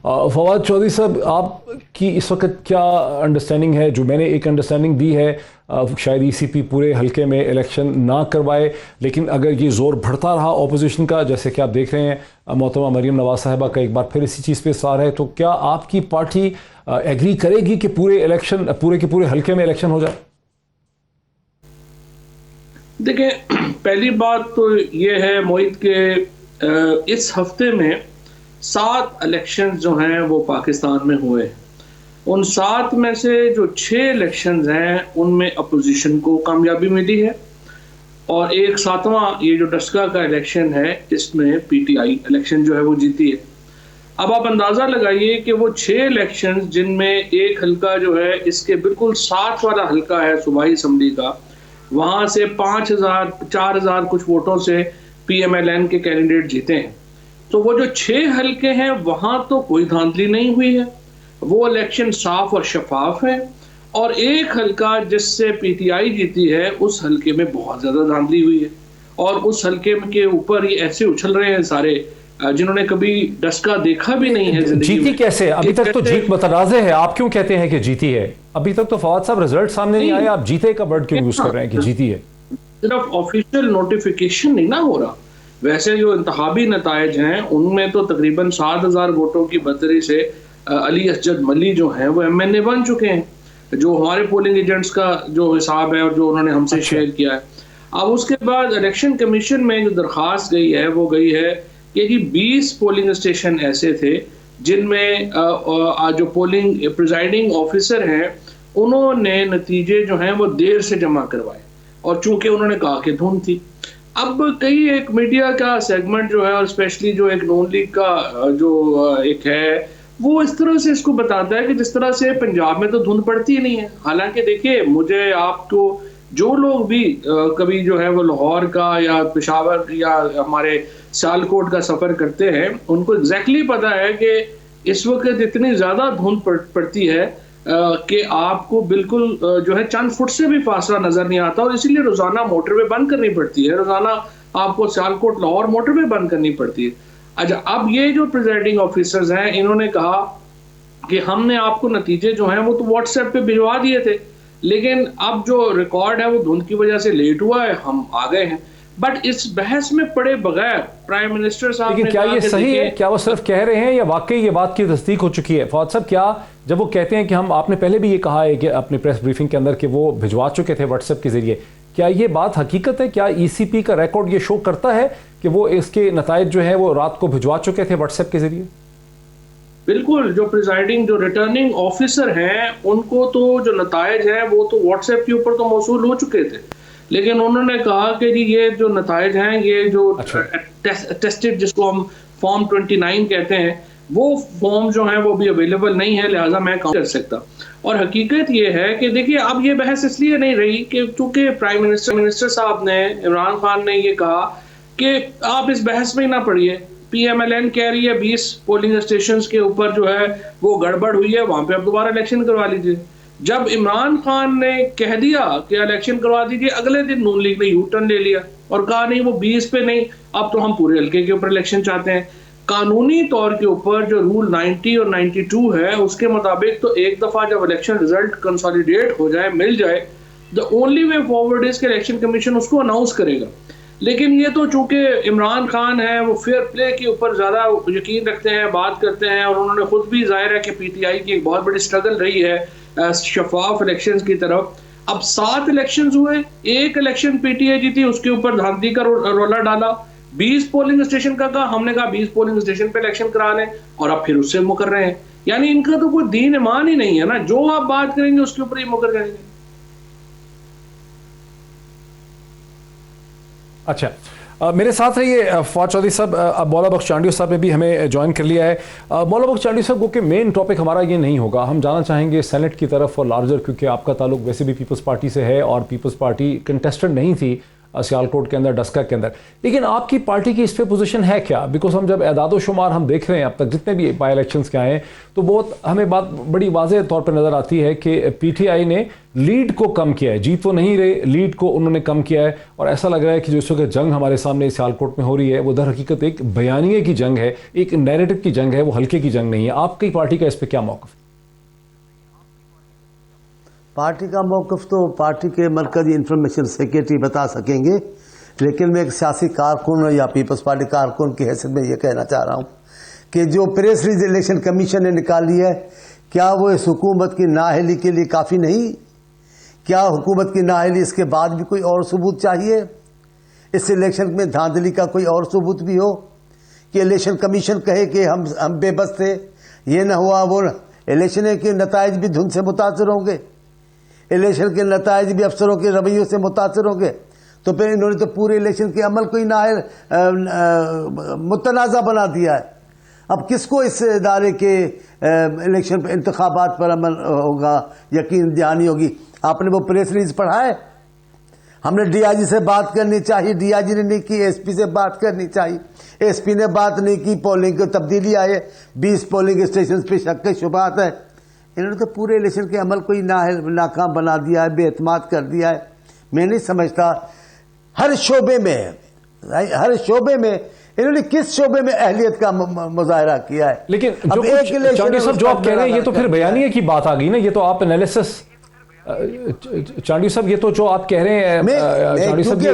फवाद चौधरी साहब, आपकी इस वक्त क्या अंडरस्टैंडिंग है? जो मैंने एक अंडरस्टैंडिंग दी है, शायद ईसीपी पूरे हलके में इलेक्शन ना करवाए, लेकिन अगर ये ज़ोर बढ़ता रहा ऑपोजिशन का, जैसे कि आप देख रहे हैं मोहतरमा मरीम नवाज साहिबा का एक बार फिर इसी चीज़ पे इस्रार है, तो क्या आपकी पार्टी एग्री करेगी कि पूरे के पूरे हलके में इलेक्शन हो जाए? देखिए, पहली बात तो ये है मोहित के इस हफ्ते में 7 इलेक्शंस जो हैं वो पाकिस्तान में हुए। उन 7 में से जो 6 इलेक्शंस हैं उनमें अपोजिशन को कामयाबी मिली है, और एक 7वां ये जो डस्का का इलेक्शन है इसमें पीटीआई इलेक्शन जो है वो जीती है। अब आप अंदाज़ा लगाइए कि वो 6 इलेक्शंस जिनमें एक हल्का जो है इसके बिल्कुल साथ वाला हल्का है सूबाई असम्बली का, वहाँ से 5,000 4,000 कुछ वोटों से पीएमएलएन के कैंडिडेट जीते हैं। तो वो जो 6 हल्के हैं वहाँ तो कोई धांधली नहीं हुई है, वो इलेक्शन साफ और शफाफ है। और एक हल्का जिससे पीटीआई जीती है उस हल्के में बहुत ज़्यादा धांधली हुई है, और उस हल्के के ऊपर ये ऐसे उछल रहे हैं सारे जिन्होंने कभी डस्का देखा भी नहीं है जिंदगी जीती में। कैसे? अभी तक तो जीत मतनाज़े है। आप क्यों कहते हैं कि जीती है? अभी तक तो फवाद साहब रिजल्ट सामने नहीं आए, आप जीते का वर्ड क्यों यूज कर रहे हैं कि जीती है? सिर्फ ऑफिशियल नोटिफिकेशन नहीं ना हो रहा। वैसे जो इंतखाबी नतायज हैं उनमें तो तकरीबन 7,000 वोटों की बढ़तरी से अली असजद मली जो हैं वो एमएनए बन चुके हैं, जो हमारे पोलिंग एजेंट्स का जो हिसाब है और जो उन्होंने हमसे शेयर किया है। अब उसके बाद इलेक्शन कमीशन में जो दरख्वास्त गई है वो गई है कि 20 पोलिंग स्टेशन ऐसे थे जिनमें जो पोलिंग प्रिजाइडिंग ऑफिसर हैं उन्होंने नतीजे जो हैं वो देर से जमा करवाए, और चूंकि उन्होंने कहा कि धुंध थी। अब कई एक मीडिया का सेगमेंट जो है, और स्पेशली जो एक नून लीग का जो एक है, वो इस तरह से इसको बताता है कि जिस तरह से पंजाब में तो धुंध पड़ती ही नहीं है। हालांकि देखिए, मुझे आपको जो लोग भी कभी जो है वो लाहौर का या पेशावर या हमारे सियालकोट का सफ़र करते हैं उनको एग्जैक्टली पता है कि इस वक्त इतनी ज़्यादा धुंध पड़ती है कि आपको बिल्कुल जो है चंद फुट से भी फासला नजर नहीं आता, और इसीलिए रोजाना मोटरवे बंद करनी पड़ती है। रोजाना आपको सियालकोट लाहौर मोटरवे बंद करनी पड़ती है। अच्छा, अब ये जो प्रिजाइडिंग ऑफिसर्स हैं इन्होंने कहा कि हमने आपको नतीजे जो हैं वो तो व्हाट्सएप पे भिजवा दिए थे, लेकिन अब जो रिकॉर्ड है वो धुंध की वजह से लेट हुआ है, हम आ गए हैं। बट इस बहस में पड़े बगैर प्राइम मिनिस्टर साहब लेकिन ने क्या कहा ये कि सही है? क्या वो सिर्फ कह रहे हैं या वाकई ये बात की तस्दीक हो चुकी है? फवाद साहब, क्या जब वो कहते हैं कि हम, आपने पहले भी ये कहा है कि अपनी प्रेस ब्रीफिंग के अंदर कि वो भिजवा चुके थे व्हाट्सएप के जरिए, क्या ये बात हकीकत है? क्या ईसीपी का रिकॉर्ड ये शो करता है कि वो इसके नतायज जो है वो रात को भिजवा चुके थे व्हाट्सएप के जरिए? बिल्कुल, जो प्रिजाइडिंग जो रिटर्निंग ऑफिसर हैं उनको तो जो नतायज हैं वो तो व्हाट्सएप के ऊपर तो मौसूल हो चुके थे, लेकिन उन्होंने कहा कि जी ये जो नतायज हैं, ये जो टेस्टेड जिसको हम फॉर्म 29 कहते हैं, वो फॉर्म जो है वो भी अवेलेबल नहीं है, लिहाजा मैं काम कर सकता। और हकीकत ये है कि देखिए, अब ये बहस इसलिए नहीं रही कि चूंकि प्राइम मिनिस्टर साहब ने, इमरान खान ने ये कहा कि आप इस बहस में ही ना पड़िए। पीएमएलएन कह रही है 20 पोलिंग स्टेशन के ऊपर जो है वो गड़बड़ हुई है, वहां पे आप दोबारा इलेक्शन करवा लीजिए। जब इमरान खान ने कह दिया कि इलेक्शन करवा दीजिए, अगले दिन नून लीग ने यू टर्न ले लिया और कहा नहीं, वो 20 पे नहीं, अब तो हम पूरे हल्के के ऊपर इलेक्शन चाहते हैं। कानूनी तौर के ऊपर जो रूल 90 और 92 है उसके मुताबिक तो एक दफा जब इलेक्शन रिजल्ट कंसोलिडेट हो जाए, मिल जाए, the only way forward is कि इलेक्शन कमीशन उसको अनाउंस करेगा। लेकिन ये तो चूंकि इमरान खान है वो फेयर प्ले के ऊपर ज़्यादा यकीन रखते हैं, बात करते हैं, और उन्होंने खुद भी जाहिर है कि पीटीआई की एक बहुत बड़ी स्ट्रगल रही है शफाफ इलेक्शंस की तरफ। अब 7 इलेक्शंस हुए, एक इलेक्शन पीटीआई जीती, उसके ऊपर धांधली का रोला डाला। 20 पोलिंग स्टेशन का कहा, हमने कहा 20 पोलिंग स्टेशन पे इलेक्शन करा लें, और अब फिर उससे मुकर रहे हैं। यानी इनका तो कोई दीन ईमान ही नहीं है ना, जो आप बात करेंगे उसके ऊपर ही मुकर जाएंगे। अच्छा, मेरे साथ है ये फवाद चौधरी साहब। अब मौला बख्श चांडियो साहब ने भी हमें ज्वाइन कर लिया है। मौला बख्श चांडियो साहब, क्योंकि मेन टॉपिक हमारा ये नहीं होगा, हम जाना चाहेंगे सेनेट की तरफ और लार्जर, क्योंकि आपका ताल्लुक वैसे भी पीपल्स पार्टी से है और पीपल्स पार्टी कंटेस्टेंट नहीं थी सियालकोट के अंदर, डस्का के अंदर। लेकिन आपकी पार्टी की इस पे पोजीशन है क्या? बिकॉज हम जब एदाद शुमार हम देख रहे हैं अब तक जितने भी बाई इलेक्शंस के आए हैं, तो बहुत हमें बात बड़ी वाज़ेह तौर पर नज़र आती है कि पीटीआई ने लीड को कम किया है। जीत वो नहीं रहे, लीड को उन्होंने कम किया है। और ऐसा लग रहा है कि जो इस वक्त जंग हमारे सामने सियालकोट में हो रही है वो दर हकीकत एक बयानिए की जंग है, एक नैरेटिव की जंग है, वो हल्के की जंग नहीं है। आपकी पार्टी का इस पर क्या मौक़िफ़? पार्टी का मौक़िफ़ तो पार्टी के मरकज़ी इंफॉर्मेशन सेक्रेटरी बता सकेंगे, लेकिन मैं एक सियासी कारकुन या पीपल्स पार्टी कारकुन की हैसियत में ये कहना चाह रहा हूँ कि जो प्रेस रिलीज इलेक्शन कमीशन ने निकाली है, क्या वो इस हुकूमत की नाअहली के लिए काफ़ी नहीं? क्या हुकूमत की नाअहली इसके बाद भी कोई और सबूत चाहिए? इस इलेक्शन में धांधली का कोई और सबूत भी हो कि इलेक्शन कमीशन कहे कि हम बेबस थे, ये ना हुआ वो ना। इलेक्शन के नताइज भी धुन से मुतासर होंगे, इलेक्शन के नताइज भी अफसरों के रवैयों से मुतासर होंगे। तो फिर इन्होंने तो पूरे इलेक्शन के अमल को ही मुतनाज़ा बना दिया है। अब किसको इस इदारे के इलेक्शन इंतखाबात पर अमल होगा, यकीन दहानी होगी? आपने वो प्रेस रिलीज पढ़ा है? हमने डीआईजी से बात करनी चाहिए, डीआईजी ने नहीं की। एसपी से बात करनी चाहिए, एसपी ने बात नहीं की। पोलिंग की तब्दीली आई है, 20 पोलिंग स्टेशन पे शक शुबात है। इन्होंने तो पूरे इलेक्शन के अमल को ही नाकाम बना दिया है, बेएतमाद कर दिया है। मैं नहीं समझता हर शोबे में इन्होंने किस शोबे में अहलियत का मुजाहरा किया है। लेकिन जो चांडी साहब जो आप कह रहे हैं ये तो फिर बयानिए की बात आ गई ना, ये तो आप एनालिसिस चांडी साहब ये तो जो आप कह रहे हैं चांडी साहब ये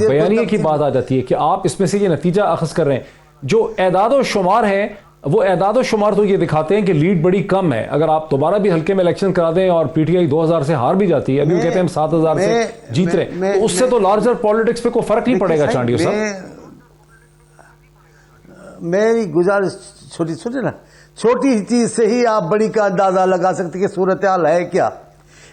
बयानिए की बात आ जाती है कि आप इसमें से ये नतीजा अखज़ कर रहे हैं। जो एदाद शुमार है वो एदाद शुमार तो ये दिखाते हैं कि लीड बड़ी कम है। अगर आप दोबारा भी हल्के में इलेक्शन करा दें और पीटीआई 2000 से हार भी जाती है, अभी वो कहते हैं हम 7000 से जीत रहे हैं, तो उससे तो लार्जर पॉलिटिक्स पे कोई फर्क नहीं पड़ेगा। चांडी साहब मेरी गुजारिश छोटी चीज से ही आप बड़ी का अंदाजा लगा सकते कि सूरत हाल है क्या।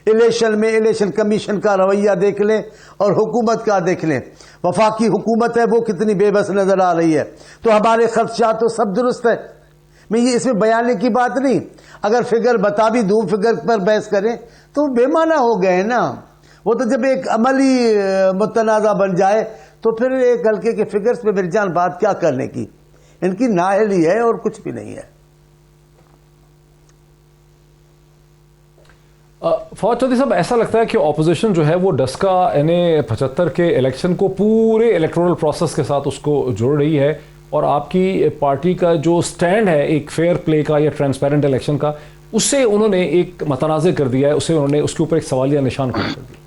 इलेक्शन में इलेक्शन कमीशन का रवैया देख लें और हुकूमत का देख लें। वफाकी हुकूमत है वो कितनी बेबस नजर आ रही है। तो हमारे खर्चा तो सब दुरुस्त है, मैं ये इसमें बयाने की बात नहीं। अगर फिगर बता भी दूं, फिगर पर बहस करें तो बेमाना हो गए ना। वो तो जब एक अमली मुतनाज़ा बन जाए तो फिर एक हल्के के फिगर्स पे मेरी जान बात क्या करने की। इनकी नाअहली है और कुछ भी नहीं है। फौज चौधरी साहब, ऐसा लगता है कि ऑपोजिशन जो है वो डस्का यानी 75 के इलेक्शन को पूरे इलेक्टोरल प्रोसेस के साथ उसको जोड़ रही है, और आपकी पार्टी का जो स्टैंड है एक फेयर प्ले का या ट्रांसपेरेंट इलेक्शन का, उससे उन्होंने एक मतनाज़े कर दिया है, उससे उन्होंने उसके ऊपर एक सवालिया निशान खड़ा कर दिया।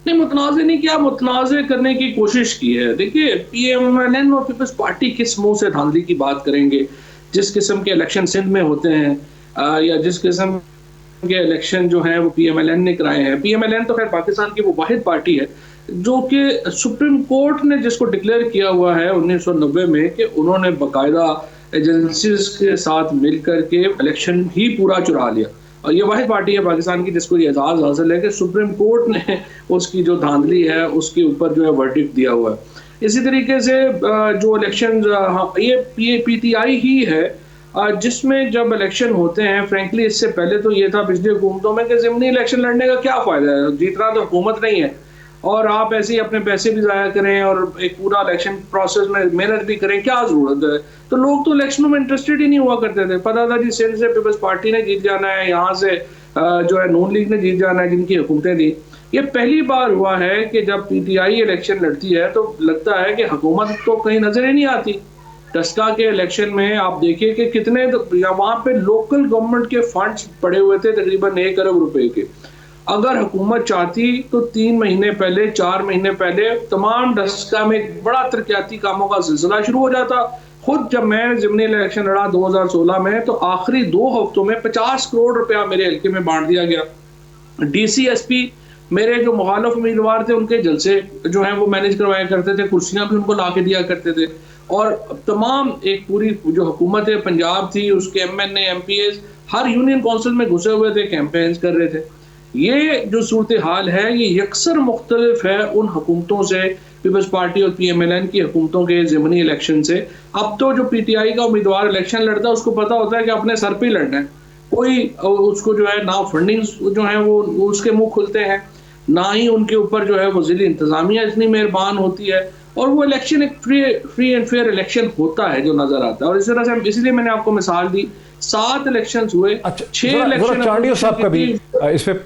नहीं, मुतनाज़े नहीं किया, मुतनाज़े करने की कोशिश की है। देखिए, पीएमएलएन और पीपल्स पार्टी किस मुंह से धांधली की बात करेंगे? जिस किस्म के इलेक्शन सिंध में होते हैं या जिस किस्म के इलेक्शन जो हैं वो पीएमएलएन ने कराए हैं। पीएमएलएन तो खैर पाकिस्तान की वो वाहिद पार्टी है जो कि सुप्रीम कोर्ट ने जिसको डिक्लेयर किया हुआ है 1990 में कि उन्होंने बाकायदा एजेंसीज के साथ मिलकर के इलेक्शन ही पूरा चुरा लिया। और ये वाहिद पार्टी है पाकिस्तान की जिसको ये एजाज़ हासिल है कि सुप्रीम कोर्ट ने उसकी जो धांधली है उसके ऊपर जो है वर्डिक्ट दिया हुआ है। इसी तरीके से जो इलेक्शन ये पीटीआई ही है जिसमें जब इलेक्शन होते हैं, फ्रेंकली इससे पहले तो ये था पिछली हुकूमतों में कि ज़िमनी इलेक्शन लड़ने का क्या फ़ायदा है, जीतना तो हुकूमत नहीं है और आप ऐसे ही अपने पैसे भी ज़ाया करें और एक पूरा इलेक्शन प्रोसेस में मेहनत भी करें, क्या ज़रूरत है। तो लोग तो इलेक्शनों में इंटरेस्टेड ही नहीं हुआ करते थे। पता था जी सिंध से पीपल्स पार्टी ने जीत जाना है, यहाँ से जो है नून लीग ने जीत जाना है जिनकी हुकूमतें थी। ये पहली बार हुआ है कि जब पीटीआई इलेक्शन लड़ती है तो लगता है कि हुकूमत तो कहीं नजर ही नहीं आती। डस्का के इलेक्शन में आप देखिए कि कितने वहाँ पे लोकल गवर्नमेंट के फंड्स पड़े हुए थे तकरीबन 1 अरब रुपए के। अगर हुकूमत चाहती तो 3 महीने पहले 4 महीने पहले तमाम डस्का में बड़ा तरक्याती कामों का सिलसिला शुरू हो जाता। खुद जब मैं ज़िमनी इलेक्शन लड़ा 2016 में तो आखिरी 2 हफ्तों में 50 करोड़ रुपया मेरे हल्के में बांट दिया गया। डीसीएसपी मेरे जो मुखालिफ उम्मीदवार थे उनके जलसे जो है वो मैनेज करवाया करते थे, कुर्सियां भी उनको ला के दिया करते थे। और तमाम एक पूरी जो हुकूमत है पंजाब थी उसके एमएनए एमपीएस हर यूनियन काउंसिल में घुसे हुए थे, कैंपेन्स कर रहे थे। ये जो सूरत हाल है ये यकसर मुख्तलिफ है उन हुकूमतों से, पीपल्स पार्टी और पीएमएलएन की हुकूमतों के ज़िमनी इलेक्शन से। अब तो जो पीटीआई का उम्मीदवार इलेक्शन लड़ता है उसको पता होता है कि अपने सर पे लड़ना है, कोई उसको जो है ना फंडिंग जो है वो उसके मुंह खुलते हैं ना ही उनके ऊपर जो है वो ज़िली इंतज़ामिया इतनी मेहरबान होती है, और वो इलेक्शन एक फ्री एंड फेयर इलेक्शन होता है जो नज़र आता है। और इस तरह से इसलिए मैंने आपको मिसाल दी, 7 इलेक्शंस हुए, 6 इलेक्शन चांडियो साहब का भी इस पे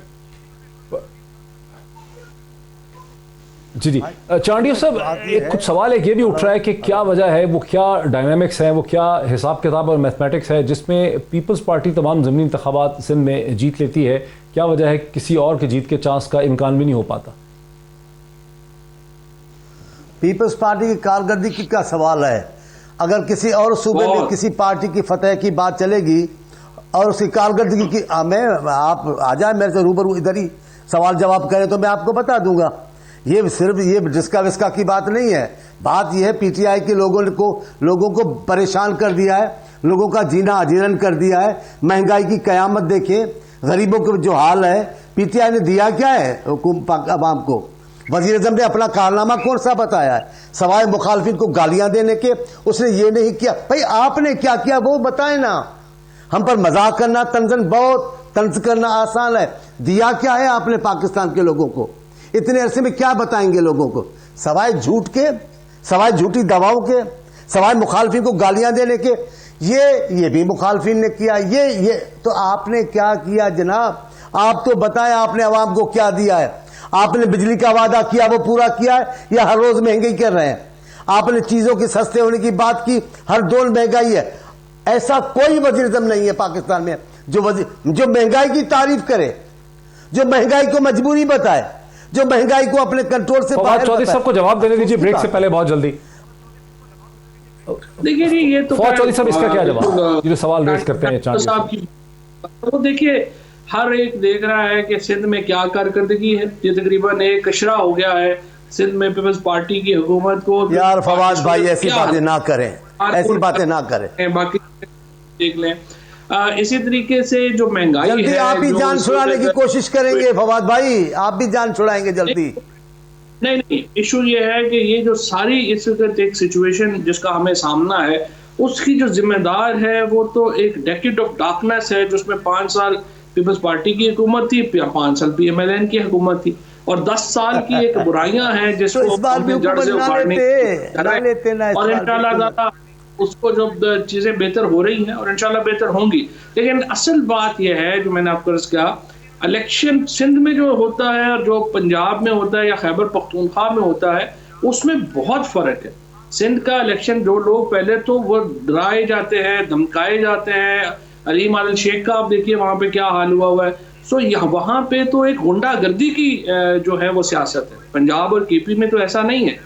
जी चांडियो साहब, एक कुछ सवाल एक ये भी उठ रहा है कि क्या वजह है, वो क्या डायनामिक्स है, वो क्या हिसाब किताब और मैथमेटिक्स है जिसमें पीपल्स पार्टी तमाम ज़मीनी इंतखाबात सिंध में जीत लेती है? क्या वजह है किसी और के जीत के चांस का इम्कान भी नहीं हो पाता? पीपल्स पार्टी की कारकर्दगी की क्या सवाल है? अगर किसी और सूबे में किसी पार्टी की फतह की बात चलेगी और उसकी कारकर्दगी की, आप आ जाए मेरे से रूबरू, इधर ही सवाल जवाब करें तो मैं आपको बता दूंगा। ये सिर्फ ये जिसका विस्का की बात नहीं है। बात यह है पीटीआई के लोगों को परेशान कर दिया है, लोगों का जीना अजीर्ण कर दिया है। महंगाई की कयामत देखें, गरीबों के जो हाल है, पीटीआई ने दिया क्या है अवाम को? वजीर आज़म ने अपना कारनामा कौन सा बताया है सवाए मुखालफिन को गालियां देने के? उसने ये नहीं किया। भाई आपने क्या किया वो बताएं ना। हम पर मजाक करना तंज करना आसान है। दिया क्या है आपने पाकिस्तान के लोगों को? इतने अरसे में क्या बताएंगे लोगों को? सवाए झूठ के, सवाए झूठी दवाओं के, सवाए मुखालफिन को गालियां देने के। ये भी मुखालफिन ने किया। ये तो आपने क्या किया जनाब? आप तो बताएं आपने अवाम को क्या दिया है? आपने बिजली का वादा किया वो पूरा किया है या हर रोज महंगाई कर रहे हैं? आपने चीजों के सस्ते होने की बात की, हर दौर महंगाई है। ऐसा कोई वजीर आज़म नहीं है पाकिस्तान में जो महंगाई की तारीफ करे, जो महंगाई को मजबूरी बताए, जो महंगाई को अपने कंट्रोल से बाहर। चौधरी साहब को जवाब देने दीजिए ब्रेक से पहले, बहुत जल्दी। देखिए जी, ये तो चौधरी साहब इसका क्या जवाब, जो सवाल रेज करते हैं चांडियो साहब की? तो देखिए, हर एक देख रहा है कि सिंध में क्या कारकर्दगी है। ये तकरीबन एक कशरा हो गया है सिंध में पीपल्स पार्टी की हुकूमत को। यार फवाद भाई ऐसी बातें ना करें, ऐसी बातें ना करें। बाकी देख लें। इसी तरीके से जो महंगाई जल्दी है, आप ही जान छुड़ाने की कोशिश करेंगे फवाद भाई, आप भी जान छुड़ाएंगे जल्दी। नहीं, इशू ये है कि ये जो सारी इस वक्त एक सिचुएशन जिसका हमें सामना है, उसकी जो जिम्मेदार है वो तो एक डेकेड ऑफ डार्कनेस है, जिसमें 5 साल पीपल्स पार्टी की हुकूमत थी, 5 साल PMLN की हुकूमत थी, और 10 साल की एक बुराइयां हैं जिसको तो इस बार भी जड़ से उखाड़ने और इंशाल्लाह उसको जब चीजें बेहतर हो रही हैं और इंशाल्लाह बेहतर होंगी। लेकिन असल बात यह है जो मैंने आपको अर्ज किया, इलेक्शन सिंध में जो होता है और जो पंजाब में होता है या खैबर पख्तूनख्वा में होता है, उसमें बहुत फर्क है। सिंध का इलेक्शन जो लोग पहले तो वो डराए जाते हैं, धमकाए जाते हैं। अलीम आदिल शेख का आप देखिए वहां पे क्या हाल हुआ है। सो वहां पे तो एक गुंडागर्दी की जो है वो सियासत है। पंजाब और KP में तो ऐसा नहीं है।